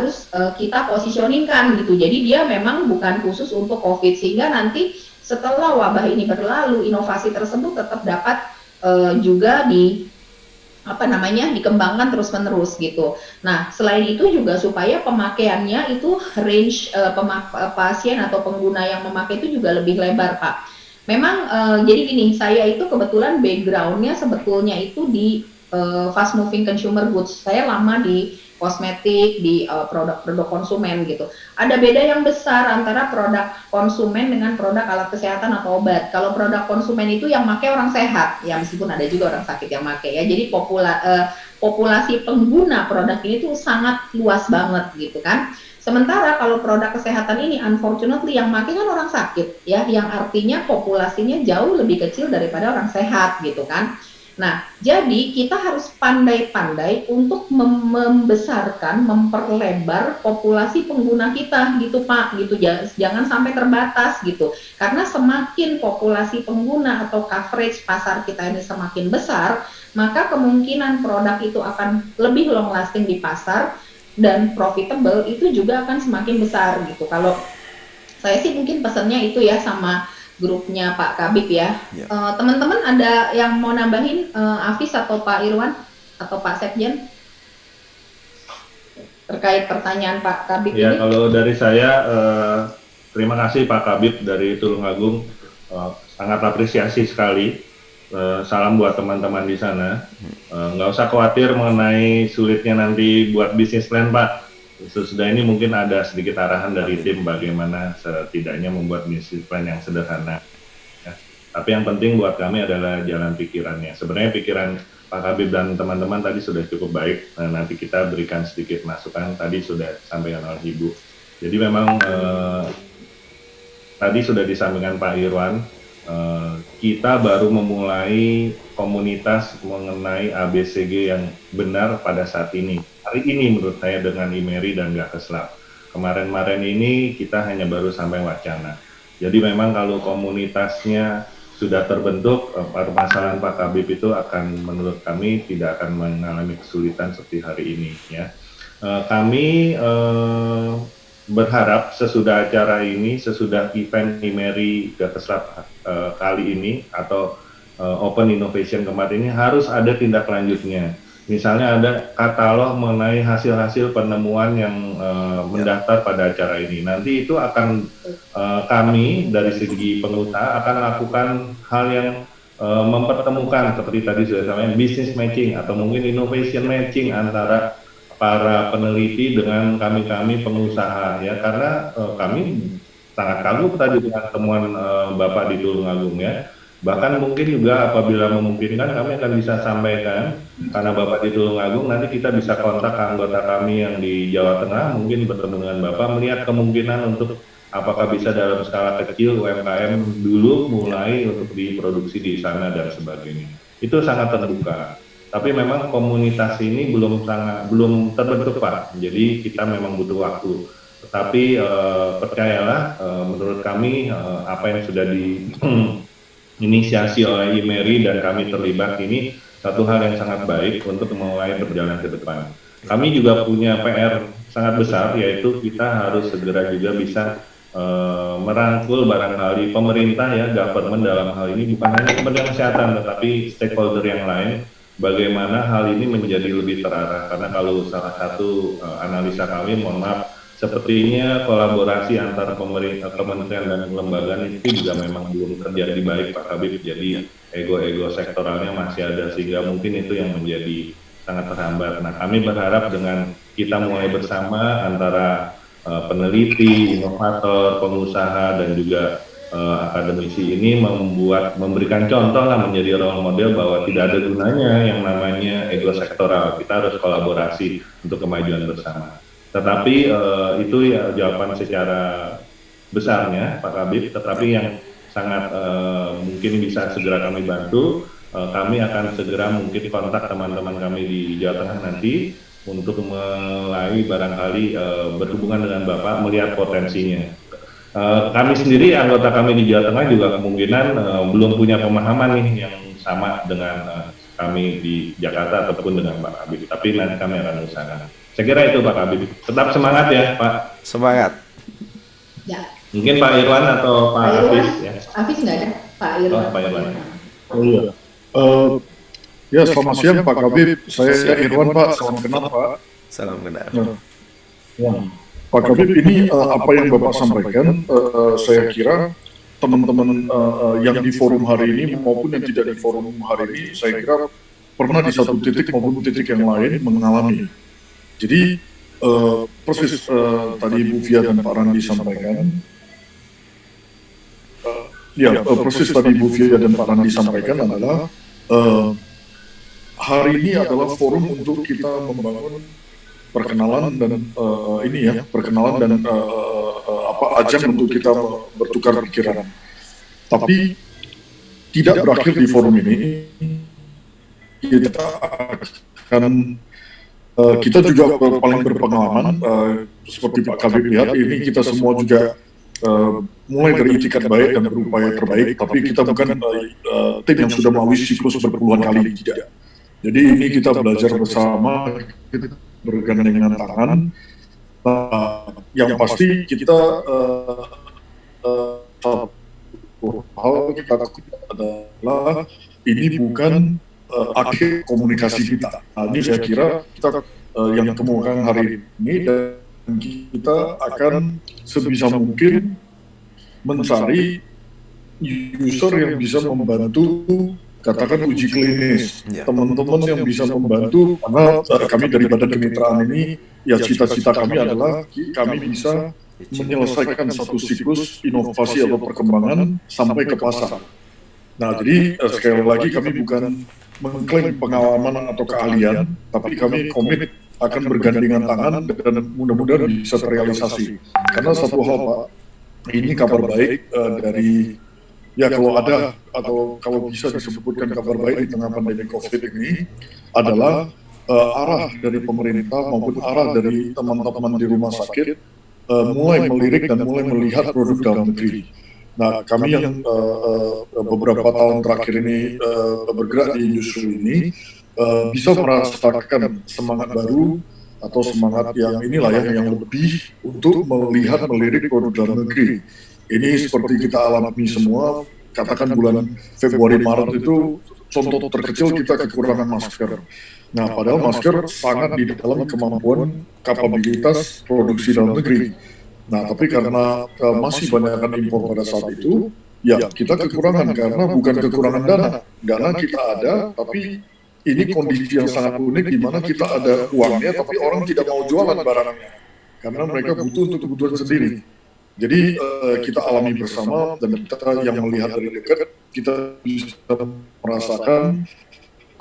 harus kita positioningkan gitu. Jadi dia memang bukan khusus untuk COVID, sehingga nanti setelah wabah ini berlalu, inovasi tersebut tetap dapat juga dikembangkan terus-menerus gitu. Nah, selain itu juga supaya pemakaiannya itu range pasien atau pengguna yang memakai itu juga lebih lebar, Pak. Memang jadi gini, saya itu kebetulan backgroundnya sebetulnya itu di fast moving consumer goods. Saya lama di kosmetik, di produk-produk konsumen gitu. Ada beda yang besar antara produk konsumen dengan produk alat kesehatan atau obat. Kalau produk konsumen itu yang pakai orang sehat, ya meskipun ada juga orang sakit yang pakai ya. Jadi populasi pengguna produk ini tuh sangat luas banget gitu kan. Sementara kalau produk kesehatan ini unfortunately yang pakai kan orang sakit ya, yang artinya populasinya jauh lebih kecil daripada orang sehat gitu kan. Nah, jadi kita harus pandai-pandai untuk membesarkan, memperlebar populasi pengguna kita gitu Pak, gitu. Jangan sampai terbatas gitu. Karena semakin populasi pengguna atau coverage pasar kita ini semakin besar, maka kemungkinan produk itu akan lebih long lasting di pasar dan profitable itu juga akan semakin besar gitu. Kalau saya sih mungkin pesannya itu ya sama grupnya Pak Kabib ya. Teman-teman ada yang mau nambahin, Afis atau Pak Irwan atau Pak Sekjen terkait pertanyaan Pak Kabib ya, ini? Kalau dari saya, terima kasih Pak Kabib dari Tulungagung, sangat apresiasi sekali. Salam buat teman-teman di sana. Nggak usah khawatir mengenai sulitnya nanti buat bisnis plan Pak. Sesudah ini mungkin ada sedikit arahan dari tim bagaimana setidaknya membuat bisnis plan yang sederhana. Ya. Tapi yang penting buat kami adalah jalan pikirannya. Sebenarnya pikiran Pak Habib dan teman-teman tadi sudah cukup baik. Nanti kita berikan sedikit masukan. Tadi sudah disampaikan oleh Ibu. Jadi memang tadi sudah disampaikan Pak Irwan. Kita baru memulai komunitas mengenai ABCG yang benar pada saat ini. Hari ini menurut saya dengan IMERI dan Gakeslab. Kemarin-kemarin ini kita hanya baru sampai wacana. Jadi memang kalau komunitasnya sudah terbentuk, permasalahan Pak Kabib itu akan menurut kami tidak akan mengalami kesulitan seperti hari ini ya. Kami berharap sesudah acara ini, sesudah event IMERI Gakeslab kali ini atau Open Innovation kemarin ini harus ada tindak lanjutnya. Misalnya ada katalog mengenai hasil-hasil penemuan yang mendaftar pada acara ini. Nanti itu akan kami dari segi pengusaha akan lakukan hal yang mempertemukan seperti tadi sudah disampaikan business matching atau mungkin innovation matching antara para peneliti dengan kami pengusaha ya, karena kami sangat kagum tadi dengan temuan Bapak di Tulungagung ya. Bahkan mungkin juga apabila memungkinkan kami akan bisa sampaikan, karena Bapak di Tulungagung nanti kita bisa kontak anggota kami yang di Jawa Tengah, mungkin bertemu dengan Bapak, melihat kemungkinan untuk apakah bisa dalam skala kecil UMKM dulu mulai untuk diproduksi di sana dan sebagainya. Itu sangat terbuka. Tapi memang komunitas ini belum terbentuk Pak, jadi kita memang butuh waktu. Tetapi percayalah, menurut kami apa yang sudah diinisiasi oleh IMERI dan kami terlibat ini satu hal yang sangat baik untuk mulai berjalan ke depan. Kami juga punya PR sangat besar, yaitu kita harus segera juga bisa merangkul barangkali pemerintah ya, government dalam hal ini, bukan hanya Kementerian Kesehatan tetapi stakeholder yang lain, bagaimana hal ini menjadi lebih terarah. Karena kalau salah satu analisa kami, mohon maaf, sepertinya kolaborasi antara pemerintah, kementerian dan lembaga itu juga memang belum terjadi baik Pak Habib. Jadi ego-ego sektoralnya masih ada, sehingga mungkin itu yang menjadi sangat terhambat. Nah, kami berharap dengan kita mulai bersama antara peneliti, inovator, pengusaha dan juga akademisi ini memberikan contoh lah, menjadi role model bahwa tidak ada gunanya yang namanya ego sektoral. Kita harus kolaborasi untuk kemajuan bersama. Tetapi itu ya jawaban secara besarnya Pak Kabib. Tetapi yang sangat mungkin bisa segera kami bantu, kami akan segera mungkin kontak teman-teman kami di Jawa Tengah nanti untuk mulai barangkali berhubungan dengan Bapak melihat potensinya. Kami sendiri, anggota kami di Jawa Tengah juga kemungkinan belum punya pemahaman nih yang sama dengan kami di Jakarta ataupun dengan Pak Habib. Tapi nanti kami akan usahakan. Saya kira itu Pak Kabib. Tetap semangat ya Pak. Semangat. Ya. Mungkin Pak Irwan atau Pak Hafiz ya. Hafiz nggak ada? Pak Irwan. Oh, Pak Irwan. Oh iya. Ya selamat siang Pak Kabib. Saya Irwan Pak. Salam kenal Pak. Salam kenal. Ya. Pak Kabib, ini apa yang Bapak sampaikan, saya kira teman-teman yang di forum hari ini maupun yang tidak di forum hari ini, saya kira pernah di satu titik maupun titik yang lain mengalami. Jadi persis tadi Bu Fia dan Pak Randi sampaikan, persis tadi Bu Fia dan Pak Randi sampaikan adalah hari ini adalah forum untuk kita membangun perkenalan dan perkenalan dan ajang untuk kita bertukar pikiran. Tapi tidak berakhir di forum ini. Kita akan kita juga paling berpengalaman seperti Pak Kabib lihat, ini kita semua juga mulai dari itikat baik dan berupaya terbaik, tapi kita bukan tim yang sudah melalui siklus berpuluhan kali, tidak. Jadi ini kita belajar bersama, kita bergandengan tangan. Yang pasti kita satu hal kita takutkan adalah ini bukan akhir komunikasi kita. Nah, ini saya kira kita yang temukan hari ini, dan kita akan sebisa mungkin mencari user yang bisa membantu, katakan uji klinis, teman-teman yang bisa membantu, karena kami dari Badan Kemitraan ini, ya cita-cita kami adalah kami bisa menyelesaikan satu siklus inovasi atau perkembangan sampai ke pasar. Nah, jadi sekali lagi kami bukan mengklaim pengalaman atau keahlian, tapi kami komit akan bergandengan tangan dan mudah-mudahan bisa terrealisasi. Karena satu hal Pak, ini kabar baik dari ya kalau ada atau kalau bisa disebutkan kabar baik di tengah pandemi COVID ini adalah arah dari pemerintah maupun arah dari teman-teman di rumah sakit mulai melirik dan mulai melihat produk dalam negeri. Nah, kami yang beberapa tahun terakhir ini bergerak di industri ini bisa merasakan semangat baru atau semangat yang inilah yang lebih untuk melirik produk dalam negeri. Ini seperti kita alami semua, katakan bulan Februari Maret itu contoh terkecil kita kekurangan masker. Nah, padahal masker sangat di dalam kemampuan kapabilitas produksi dalam negeri. Nah, tapi karena masih banyakkan impor pada saat itu, ya kita kekurangan karena bukan kekurangan dana. Dana kita ada, tapi ini kondisi yang sangat unik di mana kita ada uangnya, tapi orang tidak mau jualan barangnya karena mereka butuh untuk kebutuhan sendiri. Jadi kita alami bersama dan kita yang melihat dari dekat, kita bisa merasakan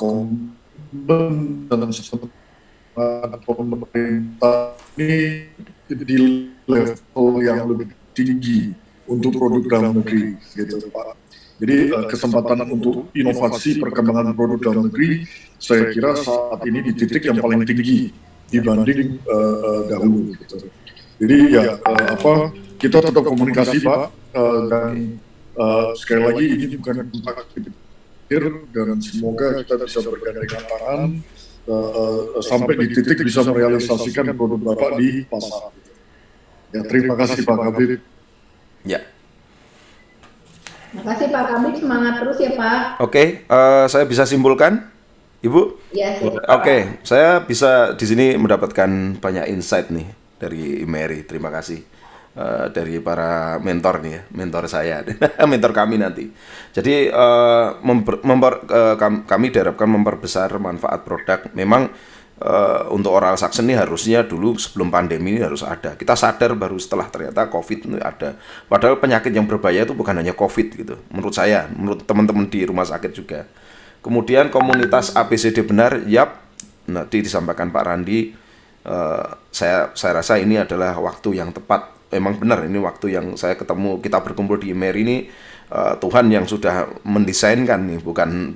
komitmen dan semangat pemerintah ini di level yang lebih tinggi untuk produk dalam negeri, gitu Pak. Jadi kesempatan untuk inovasi perkembangan produk dalam negeri, saya kira saat ini di titik yang paling tinggi dibanding dahulu. Gitu. Jadi ya kita tetap komunikasi Pak, dan sekali lagi ini bukan akhir dan semoga kita bisa bergandengan tangan sampai di titik bisa merealisasikan produk Bapak di pasar. Ya, terima kasih Pak Kabib. Ya. Terima kasih Pak Kabib, semangat terus ya Pak. Oke, saya bisa simpulkan, Ibu? Ya, Oke, saya bisa di sini mendapatkan banyak insight nih dari Mary. Terima kasih. Dari para mentor nih ya, mentor saya, mentor kami nanti. Jadi kami diharapkan memperbesar manfaat produk. Memang untuk oral suction ini harusnya dulu sebelum pandemi ini harus ada. Kita sadar baru setelah ternyata COVID ini ada. Padahal penyakit yang berbahaya itu bukan hanya COVID gitu. Menurut saya, menurut teman-teman di rumah sakit juga. Kemudian komunitas ABCD benar, yap. Nanti disampaikan Pak Randi. Saya rasa ini adalah waktu yang tepat. Memang benar ini waktu yang saya ketemu, kita berkumpul di Mary ini Tuhan yang sudah mendesainkan nih, bukan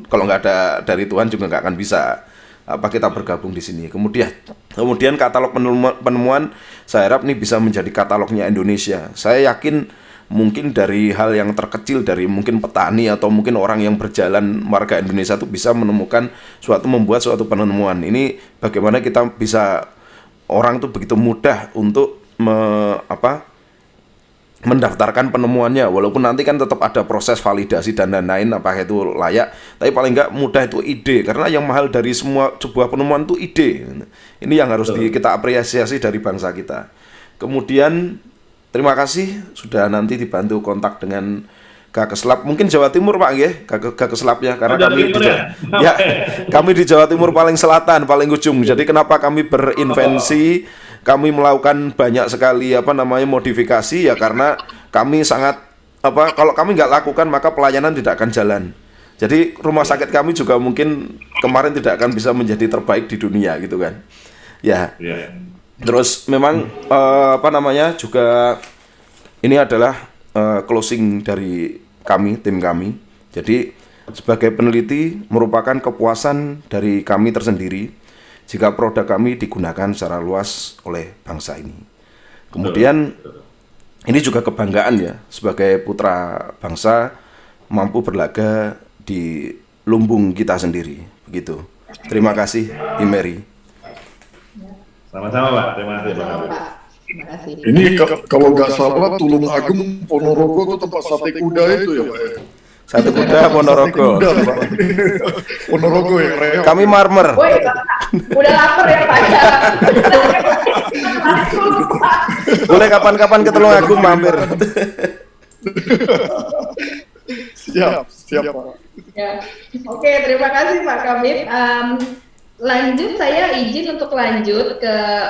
kalau nggak ada dari Tuhan juga nggak akan bisa kita bergabung di sini. Kemudian katalog penemuan saya harap ini bisa menjadi katalognya Indonesia. Saya yakin mungkin dari hal yang terkecil, dari mungkin petani atau mungkin orang yang berjalan warga Indonesia itu bisa menemukan membuat suatu penemuan. Ini bagaimana kita bisa, orang tuh begitu mudah untuk mendaftarkan penemuannya, walaupun nanti kan tetap ada proses validasi dan lain-lain apakah itu layak, tapi paling nggak mudah itu ide, karena yang mahal dari sebuah penemuan itu ide. Ini yang harus kita apresiasi dari bangsa kita. Kemudian terima kasih sudah nanti dibantu kontak dengan Gakeslap, mungkin Jawa Timur Pak ya, Gakeslapnya, karena kami kami di Jawa Timur paling selatan, paling ujung. Jadi kenapa kami berinvensi, kami melakukan banyak sekali modifikasi, ya karena kami sangat kalau kami nggak lakukan maka pelayanan tidak akan jalan. Jadi rumah sakit kami juga mungkin kemarin tidak akan bisa menjadi terbaik di dunia gitu kan. Ya. Terus memang juga ini adalah closing dari kami, tim kami. Jadi sebagai peneliti merupakan kepuasan dari kami tersendiri jika produk kami digunakan secara luas oleh bangsa ini. Kemudian ini juga kebanggaan ya, sebagai putra bangsa mampu berlaga di lumbung kita sendiri, begitu. Terima kasih, Imeri. Sama-sama Pak, terima kasih Pak. Terima kasih. Ini kalau nggak salah Tulung Agung Ponorogo itu tempat sate kuda itu ya Pak. Sate kuda Ponorogo. Ponorogo ya. Kami Marmer. Woi, udah lapar ya Pak. Boleh kapan-kapan ke Tulung Agung mampir. Siap Pak. Ya. Oke, terima kasih Pak Kabit. Lanjut, saya izin untuk lanjut ke